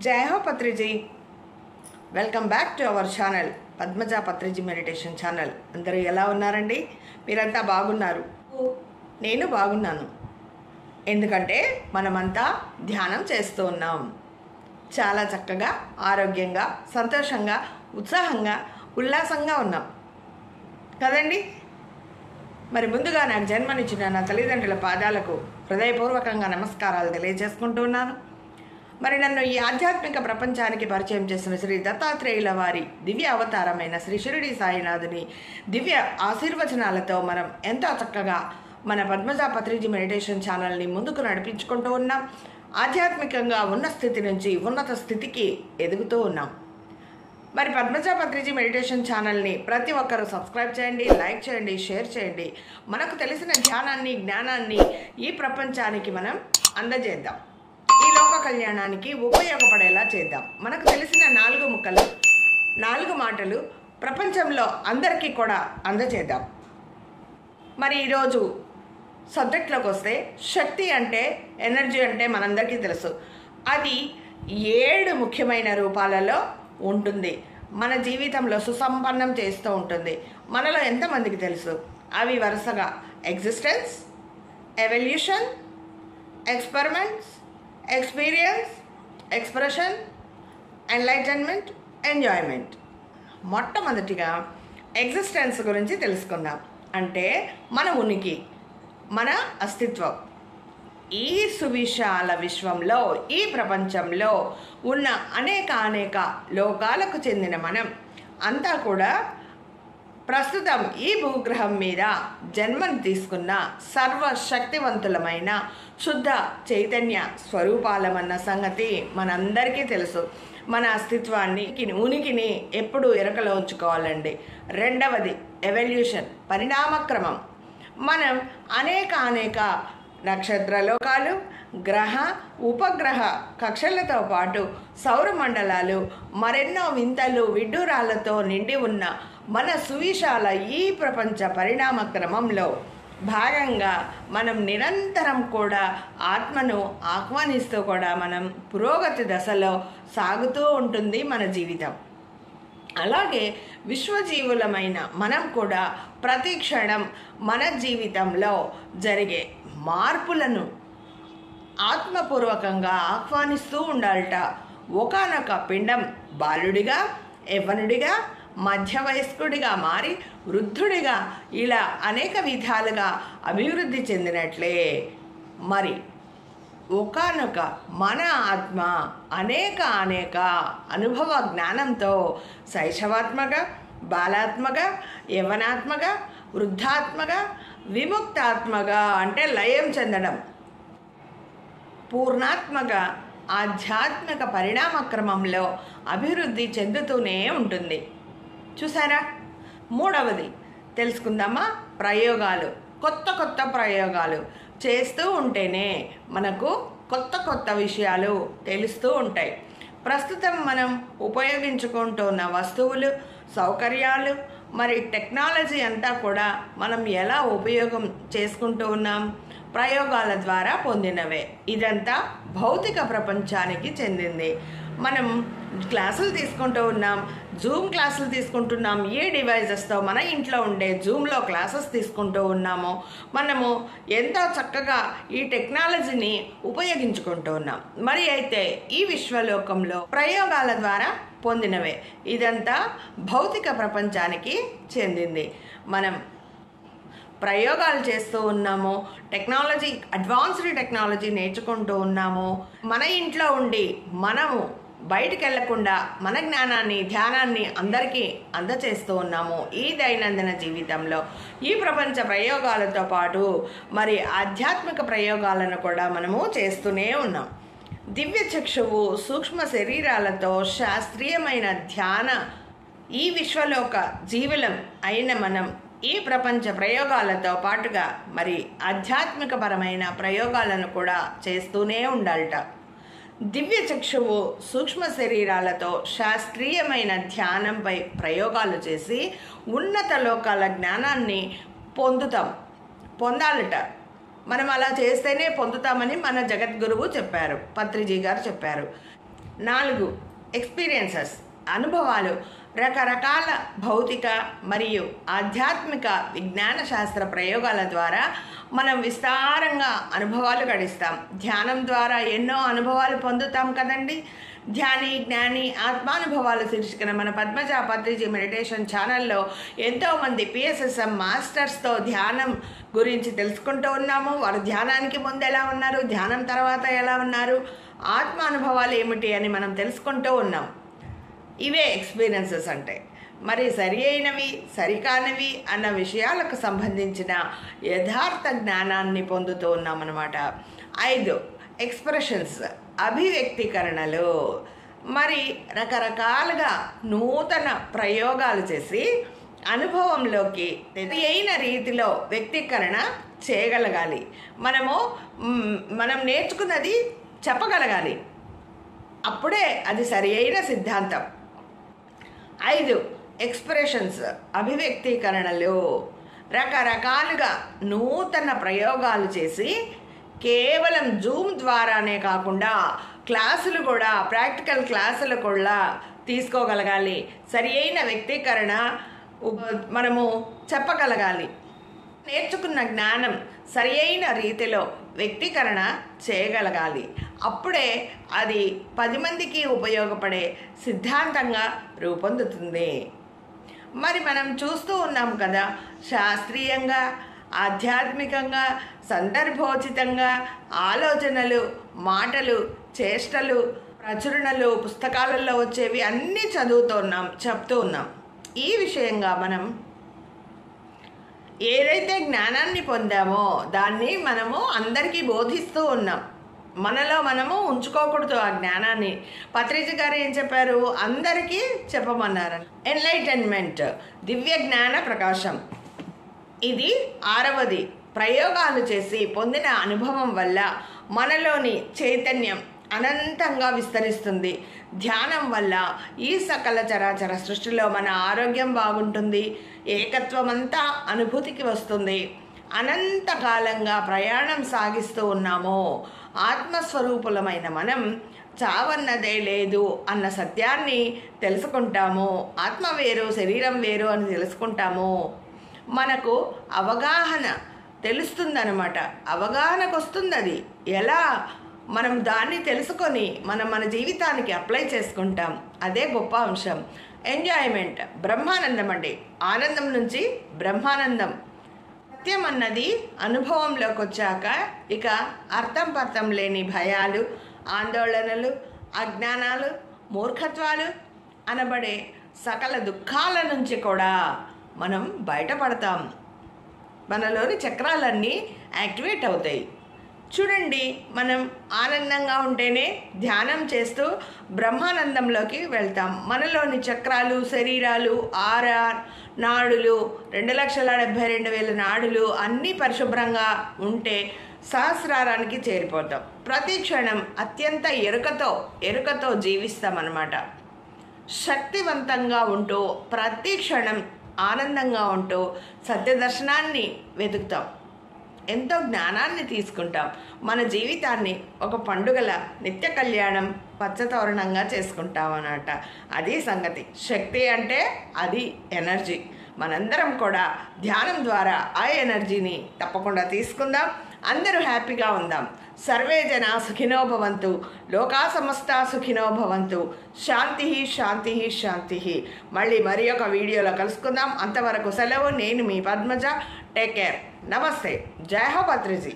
జై హో Patriji. Welcome back to our channel Padmaja Patriji meditation channel. అందరూ ఎలా ఉన్నారండి? మీరంతా బాగున్నారు, నేను బాగున్నాను. ఎందుకంటే మనమంతా ధ్యానం చేస్తూ ఉన్నాం. చాలా చక్కగా, ఆరోగ్యంగా, సంతోషంగా, ఉత్సాహంగా, ఉల్లాసంగా ఉన్నాం కదండి. మరి ముందుగా నాకు జన్మనిచ్చిన నా తల్లిదండ్రుల పాదాలకు హృదయపూర్వకంగా నమస్కారాలు తెలియజేసుకుంటూ ఉన్నాను. మరి నన్ను ఈ ఆధ్యాత్మిక ప్రపంచానికి పరిచయం చేసిన శ్రీ దత్తాత్రేయుల వారి దివ్య అవతారమైన శ్రీ షిరిడి సాయినాథుని దివ్య ఆశీర్వచనాలతో మనం ఎంతో చక్కగా మన పద్మజా పత్రిజీ మెడిటేషన్ ఛానల్ని ముందుకు నడిపించుకుంటూ ఉన్నాం. ఆధ్యాత్మికంగా ఉన్న స్థితి నుంచి ఉన్నత స్థితికి ఎదుగుతూ ఉన్నాం. మరి పద్మజా పత్రిజీ మెడిటేషన్ ఛానల్ని ప్రతి ఒక్కరూ సబ్స్క్రైబ్ చేయండి, లైక్ చేయండి, షేర్ చేయండి. మనకు తెలిసిన ధ్యానాన్ని, జ్ఞానాన్ని ఈ ప్రపంచానికి మనం అందజేద్దాం. ఈ లోక కళ్యాణానికి ఉపయోగపడేలా చేద్దాం. మనకు తెలిసిన 4 ముక్కలు, 4 మాటలు ప్రపంచంలో అందరికీ కూడా అందజేద్దాం. మరి ఈరోజు సబ్జెక్ట్లోకి వస్తే, శక్తి అంటే, ఎనర్జీ అంటే మనందరికీ తెలుసు. అది 7 ముఖ్యమైన రూపాలలో ఉంటుంది. మన జీవితంలో సుసంపన్నం చేస్తూ ఉంటుంది. మనలో ఎంతమందికి తెలుసు? అవి వరుసగా existence, evolution, experiments, experience, expression, enlightenment, enjoyment. మొట్టమొదటిగా ఎగ్జిస్టెన్స్ గురించి తెలుసుకుందాం. అంటే మన ఉనికి, మన అస్తిత్వం. ఈ సువిశాల విశ్వంలో, ఈ ప్రపంచంలో ఉన్న అనేక లోకాలకు చెందిన మనం అంతా కూడా ప్రస్తుతం ఈ భూగ్రహం మీద జన్మను తీసుకున్న సర్వశక్తివంతులమైన శుద్ధ చైతన్య స్వరూపాలమన్న సంగతి మనందరికీ తెలుసు. మన అస్తిత్వాన్ని, ఉనికిని ఎప్పుడు ఎరకలో ఉంచుకోవాలండి. రెండవది ఎవల్యూషన్, పరిణామక్రమం. మనం అనేక నక్షత్రలోకాలు, గ్రహ ఉపగ్రహ కక్షలతో పాటు సౌరమండలాలు, మరెన్నో వింతలు విడ్డూరాలతో నిండి ఉన్న మన సువిశాల ఈ ప్రపంచ పరిణామ క్రమంలో భాగంగా మనం నిరంతరం కూడా ఆత్మను ఆహ్వానిస్తూ కూడా మనం పురోగతి దశలో సాగుతూ ఉంటుంది మన జీవితం. అలాగే విశ్వజీవులమైన మనం కూడా ప్రతి క్షణం మన జీవితంలో జరిగే మార్పులను ఆత్మపూర్వకంగా ఆహ్వానిస్తూ ఉండాలట. ఒకానొక పిండం బాలుడిగా, యవ్వనుడిగా, మధ్య వయస్కుడిగా మారి వృద్ధుడిగా ఇలా అనేక విధాలుగా అభివృద్ధి చెందినట్లే మరి ఒకానొక మన ఆత్మ అనేక అనుభవ జ్ఞానంతో శైశవాత్మక, బాలాత్మక, యవ్వనాత్మక, వృద్ధాత్మక, విముక్తాత్మక అంటే లయం చెందడం, పూర్ణాత్మక ఆధ్యాత్మిక పరిణామ క్రమంలో అభివృద్ధి చెందుతూనే ఉంటుంది. చూసారా? మూడవది తెలుసుకుందామా? ప్రయోగాలు. కొత్త ప్రయోగాలు చేస్తూ ఉంటేనే మనకు కొత్త విషయాలు తెలుస్తూ ఉంటాయి. ప్రస్తుతం మనం ఉపయోగించుకుంటున్న వస్తువులు, సౌకర్యాలు, మరి టెక్నాలజీ అంతా కూడా మనం ఎలా ఉపయోగం చేసుకుంటూ ఉన్నాం? ప్రయోగాల ద్వారా పొందినవే. ఇదంతా భౌతిక ప్రపంచానికి చెందింది. మనం క్లాసులు తీసుకుంటూ ఉన్నాం, జూమ్ క్లాసులు తీసుకుంటున్నాం. ఏ డివైజెస్తో మన ఇంట్లో ఉండే జూమ్లో క్లాసెస్ తీసుకుంటూ ఉన్నామో మనము ఎంతో చక్కగా ఈ టెక్నాలజీని ఉపయోగించుకుంటూ ఉన్నాం. మరి అయితే ఈ విశ్వలోకంలో ప్రయోగాల ద్వారా పొందినవే. ఇదంతా భౌతిక ప్రపంచానికి చెందింది. మనం ప్రయోగాలు చేస్తూ ఉన్నాము, టెక్నాలజీ, అడ్వాన్స్డ్ టెక్నాలజీ నేర్చుకుంటూ ఉన్నాము. మన ఇంట్లో ఉండి మనము బయటికి వెళ్లకుండా మన జ్ఞానాన్ని, ధ్యానాన్ని అందరికీ అందచేస్తూ ఉన్నాము. ఈ దైనందిన జీవితంలో ఈ ప్రపంచ ప్రయోగాలతో పాటు మరి ఆధ్యాత్మిక ప్రయోగాలను కూడా మనము చేస్తూనే ఉన్నాం. దివ్య చక్షువు, సూక్ష్మ శరీరాలతో శాస్త్రీయమైన ధ్యాన ఈ విశ్వలోక జీవులం అయిన మనం ఈ ప్రపంచ ప్రయోగాలతో పాటుగా మరి ఆధ్యాత్మికపరమైన ప్రయోగాలను కూడా చేస్తూనే ఉండాలట. దివ్య చక్షువు, సూక్ష్మ శరీరాలతో శాస్త్రీయమైన ధ్యానంపై ప్రయోగాలు చేసి ఉన్నత లోకాల జ్ఞానాన్ని పొందాలట. మనం అలా చేస్తేనే పొందుతామని మన జగద్గురువు చెప్పారు, పత్రిజీ గారు చెప్పారు. 4 ఎక్స్పీరియన్సెస్, అనుభవాలు. రకరకాల భౌతిక మరియు ఆధ్యాత్మిక విజ్ఞాన శాస్త్ర ప్రయోగాల ద్వారా మనం విస్తారంగా అనుభవాలు గడిస్తాం. ధ్యానం ద్వారా ఎన్నో అనుభవాలు పొందుతాం కదండి. ధ్యాని జ్ఞాని ఆత్మానుభవాల శీర్షికన మన పద్మజ పత్రిజీ మెడిటేషన్ ఛానల్లో ఎంతోమంది పిఎస్ఎస్ఎం మాస్టర్స్తో ధ్యానం గురించి తెలుసుకుంటూ ఉన్నాము. వారు ధ్యానానికి ముందు ఎలా ఉన్నారు, ధ్యానం తర్వాత ఎలా ఉన్నారు, ఆత్మానుభవాలు ఏమిటి అని మనం తెలుసుకుంటూ ఉన్నాం. ఇవే ఎక్స్పీరియన్సెస్ అంటే. మరి సరి అయినవి సరికానివి అన్న విషయాలకు సంబంధించిన యథార్థ జ్ఞానాన్ని పొందుతూ ఉన్నామన్నమాట. 5 ఎక్స్ప్రెషన్స్, అభివ్యక్తీకరణలు. మరి రకరకాలుగా నూతన ప్రయోగాలు చేసి అనుభవంలోకి సరి అయిన రీతిలో వ్యక్తీకరణ చేయగలగాలి. మనం నేర్చుకున్నది చెప్పగలగాలి. అప్పుడే అది సరి అయిన సిద్ధాంతం. 5 ఎక్స్ప్రెషన్స్, అభివ్యక్తీకరణలు. రకరకాలుగా నూతన ప్రయోగాలు చేసి కేవలం జూమ్ ద్వారానే కాకుండా క్లాసులు కూడా, ప్రాక్టికల్ క్లాసులు కూడా తీసుకోగలగాలి. సరి అయిన వ్యక్తీకరణ మనము చెప్పగలగాలి. నేర్చుకున్న జ్ఞానం సరి అయిన రీతిలో వ్యక్తీకరణ చేయగలగాలి. అప్పుడే అది 10 మందికి ఉపయోగపడే సిద్ధాంతంగా రూపొందుతుంది. మరి మనం చూస్తూ ఉన్నాం కదా, శాస్త్రీయంగా, ఆధ్యాత్మికంగా, సందర్భోచితంగా ఆలోచనలు, మాటలు, చేష్టలు, ప్రచురణలు, పుస్తకాలలో వచ్చేవి అన్నీ చెప్తూ ఉన్నాం. ఈ విషయంగా మనం ఏదైతే జ్ఞానాన్ని పొందామో దాన్ని మనము అందరికీ బోధిస్తూ ఉన్నాం. మనలో మనము ఉంచుకోకూడదు ఆ జ్ఞానాన్ని. పత్రిజీ గారు ఏం చెప్పారు? అందరికీ చెప్పమన్నారు. ఎన్లైటన్మెంట్, దివ్య జ్ఞాన ప్రకాశం. ఇది 6వది. ప్రయోగాలు చేసి పొందిన అనుభవం వల్ల మనలోని చైతన్యం అనంతంగా విస్తరిస్తుంది. ధ్యానం వల్ల ఈ సకల చరాచర సృష్టిలో మన ఆరోగ్యం బాగుంటుంది. ఏకత్వం అంతా అనుభూతికి వస్తుంది. అనంతకాలంగా ప్రయాణం సాగిస్తూ ఉన్నాము. ఆత్మస్వరూపులమైన మనం చావన్నదే లేదు అన్న సత్యాన్ని తెలుసుకుంటాము. ఆత్మ వేరు, శరీరం వేరు అని తెలుసుకుంటాము. మనకు అవగాహన తెలుస్తుందన్నమాట. అవగాహనకు వస్తుంది. అది ఎలా మనం దాన్ని తెలుసుకొని మన జీవితానికి అప్లై చేసుకుంటాం. అదే గొప్ప అంశం. ఎంజాయ్మెంట్, బ్రహ్మానందం అండి. ఆనందం నుంచి బ్రహ్మానందం. సత్యం అన్నది అనుభవంలోకి వచ్చాక ఇక అర్థం లేని భయాలు, ఆందోళనలు, అజ్ఞానాలు, మూర్ఖత్వాలు అనబడే సకల దుఃఖాల నుంచి కూడా మనం బయటపడతాం. మనలోని చక్రాలన్నీ యాక్టివేట్ అవుతాయి. చూడండి, మనం ఆనందంగా ఉంటేనే ధ్యానం చేస్తూ బ్రహ్మానందంలోకి వెళ్తాం. మనలోని చక్రాలు, శరీరాలు, నాడులు, 2,72,000 నాడులు అన్నీ పరిశుభ్రంగా ఉంటే సహస్రారానికి చేరిపోతాం. ప్రతి క్షణం అత్యంత ఎరుకతో జీవిస్తామన్నమాట. శక్తివంతంగా ఉంటూ ప్రతి క్షణం ఆనందంగా ఉంటూ సత్యదర్శనాన్ని వెతుకుతాం. ఎంతో జ్ఞానాన్ని తీసుకుంటాం. మన జీవితాన్ని ఒక పండుగల నిత్య కళ్యాణం, పచ్చతోరణంగా చేసుకుంటాం అన్నమాట. అది సంగతి. శక్తి అంటే అది ఎనర్జీ. మనందరం కూడా ధ్యానం ద్వారా ఆ ఎనర్జీని తప్పకుండా తీసుకుందాం. అందరూ హ్యాపీగా ఉందాం. సర్వే జనా సుఖినో భవంతు, లోకా సమస్తా సుఖినో భవంతు. శాంతి శాంతి శాంతి. మళ్ళీ మరి ఒక వీడియోలో కలుసుకుందాం. అంతవరకు సెలవు. నేను మీ పద్మజ. Take care. నమస్తే. జై హో పత్రిజీ.